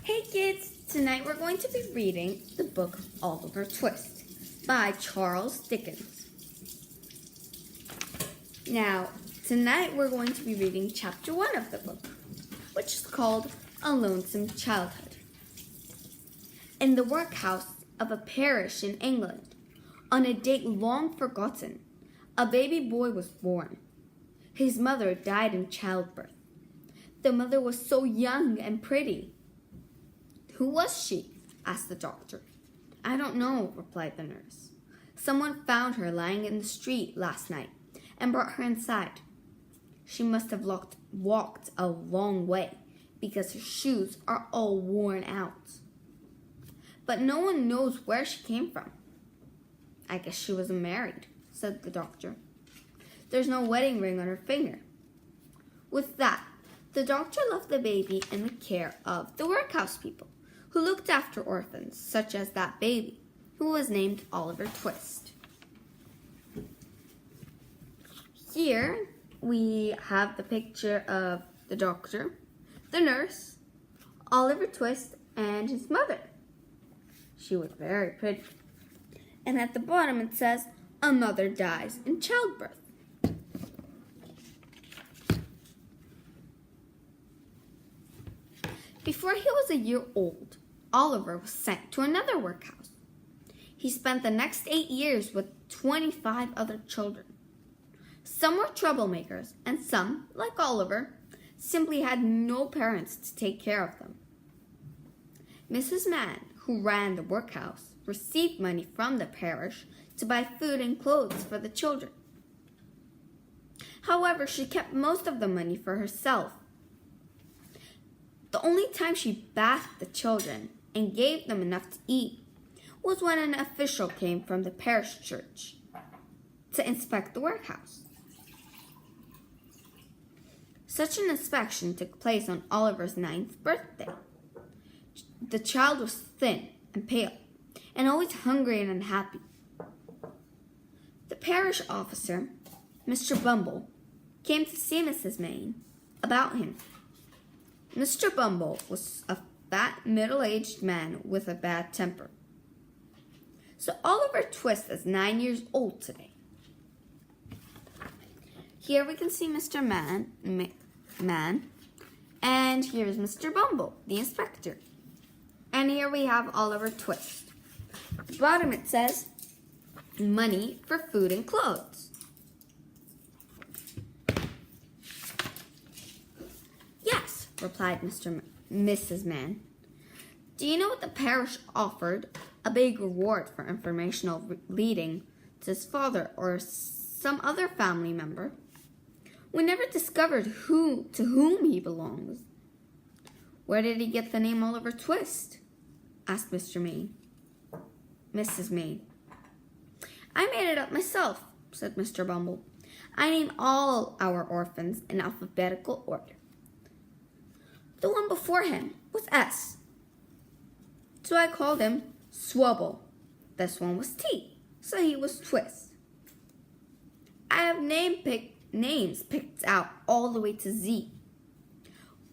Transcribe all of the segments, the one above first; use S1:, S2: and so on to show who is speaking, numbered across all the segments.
S1: Hey kids, tonight we're going to be reading the book Oliver Twist by Charles Dickens. Now, tonight we're going to be reading chapter 1 of the book, which is called A Lonesome Childhood. In the workhouse of a parish in England, on a date long forgotten, a baby boy was born. His mother died in childbirth. The mother was so young and pretty. "Who was she?" asked the doctor. "I don't know," replied the nurse. "Someone found her lying in the street last night and brought her inside. She must have walked a long way because her shoes are all worn out. But no one knows where she came from." "I guess she wasn't married," said the doctor. "There's no wedding ring on her finger." With that, the doctor left the baby in the care of the workhouse people, who looked after orphans, such as that baby, who was named Oliver Twist. Here we have the picture of the doctor, the nurse, Oliver Twist, and his mother. She was very pretty. And at the bottom it says, "A mother dies in childbirth." Before he was a year old, Oliver was sent to another workhouse. He spent the next 8 years with 25 other children. Some were troublemakers, and some, like Oliver, simply had no parents to take care of them. Mrs. Mann, who ran the workhouse, received money from the parish to buy food and clothes for the children. However, she kept most of the money for herself. The only time she bathed the children and gave them enough to eat was when an official came from the parish church to inspect the workhouse. Such an inspection took place on Oliver's 9th birthday. The child was thin and pale, and always hungry and unhappy. The parish officer, Mr. Bumble, came to see Mrs. Mann about him. Mr. Bumble was a fat, middle-aged man with a bad temper. So Oliver Twist is 9 years old today. Here we can see Mr. Mann, and here is Mr. Bumble, the inspector. And here we have Oliver Twist. At the bottom it says, "Money for food and clothes." "Yes," replied Mrs. Mann. "Do you know what the parish offered? A big reward for informational leading to his father or some other family member. We never discovered to whom he belongs." "Where did he get the name Oliver Twist?" asked Mrs. Mann. "I made it up myself," said Mr. Bumble. "I name all our orphans in alphabetical order. The one before him was S, so I called him Swubble. This one was T, so he was Twist. I have names picked out all the way to Z."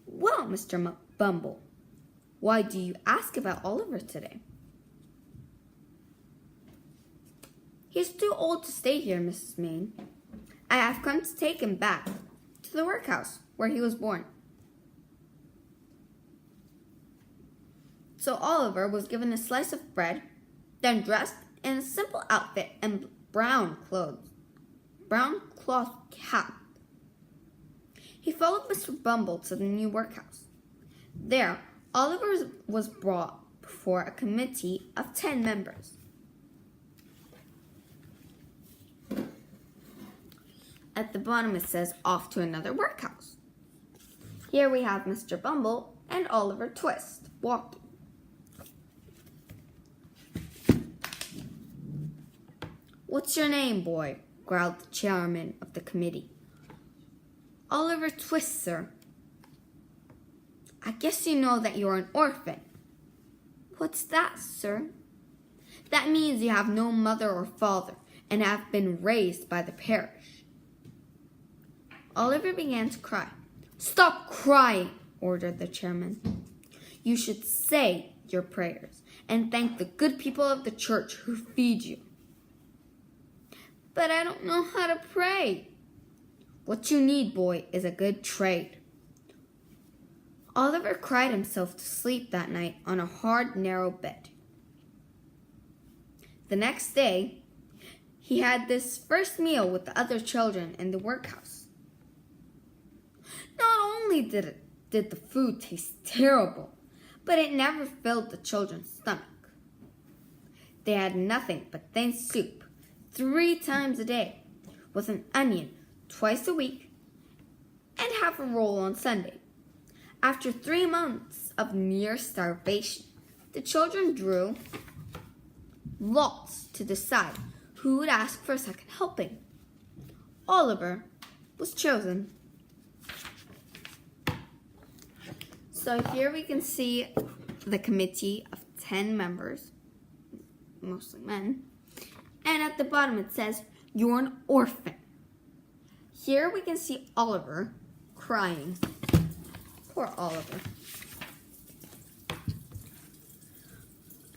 S1: "Well, Mr. Bumble, why do you ask about Oliver today?" "He's too old to stay here, Mrs. Mann. I have come to take him back to the workhouse where he was born." So Oliver was given a slice of bread, then dressed in a simple outfit and brown cloth cap. He followed Mr. Bumble to the new workhouse. There, Oliver was brought before a committee of 10 members. At the bottom it says, "Off to another workhouse." Here we have Mr. Bumble and Oliver Twist walking. "What's your name, boy?" growled the chairman of the committee. "Oliver Twist, sir." "I guess you know that you're an orphan." "What's that, sir?" "That means you have no mother or father and have been raised by the parish." Oliver began to cry. "Stop crying," ordered the chairman. You should say your prayers and thank the good people of the church who feed you. But I don't know how to pray. What you need, boy, is a good trade. Oliver cried himself to sleep that night on a hard, narrow bed. The next day, he had this first meal with the other children in the workhouse. Not only did the food taste terrible, but it never filled the children's stomach. They had nothing but thin soup 3 times a day, with an onion twice a week, and half a roll on Sunday. After 3 months of near starvation, the children drew lots to decide who would ask for a second helping. Oliver was chosen. So here we can see the committee of 10 members, mostly men. And at the bottom it says, "You're an orphan." Here we can see Oliver crying. Poor Oliver.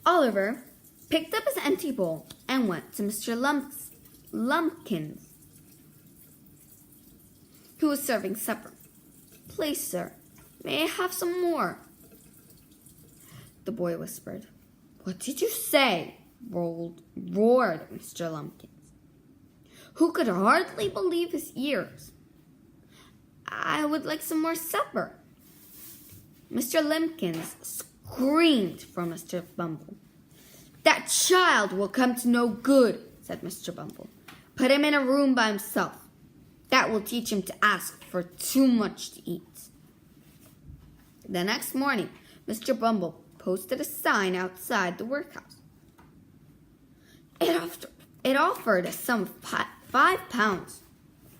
S1: Oliver picked up his empty bowl and went to Mr. Lumpkins, who was serving supper. "Please, sir, may I have some more?" The boy whispered. "What did you say?" roared Mr. Lumpkins, who could hardly believe his ears. "I would like some more supper." Mr. Lumpkins screamed for Mr. Bumble. "That child will come to no good," said Mr. Bumble. "Put him in a room by himself. That will teach him to ask for too much to eat." The next morning, Mr. Bumble posted a sign outside the workhouse. It offered a sum of £5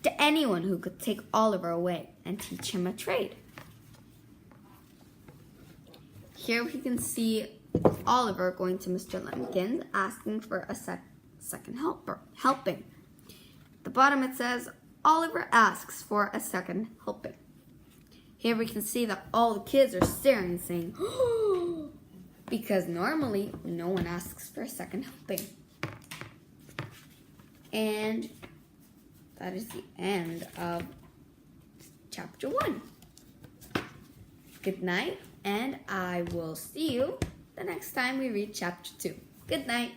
S1: to anyone who could take Oliver away and teach him a trade. Here we can see Oliver going to Mr. Lumpkins asking for a second helping. At the bottom it says, "Oliver asks for a second helping." Here we can see that all the kids are staring and saying, "Oh," because normally no one asks for a second helping. And that is the end of chapter 1. Good night, and I will see you the next time we read chapter 2. Good night.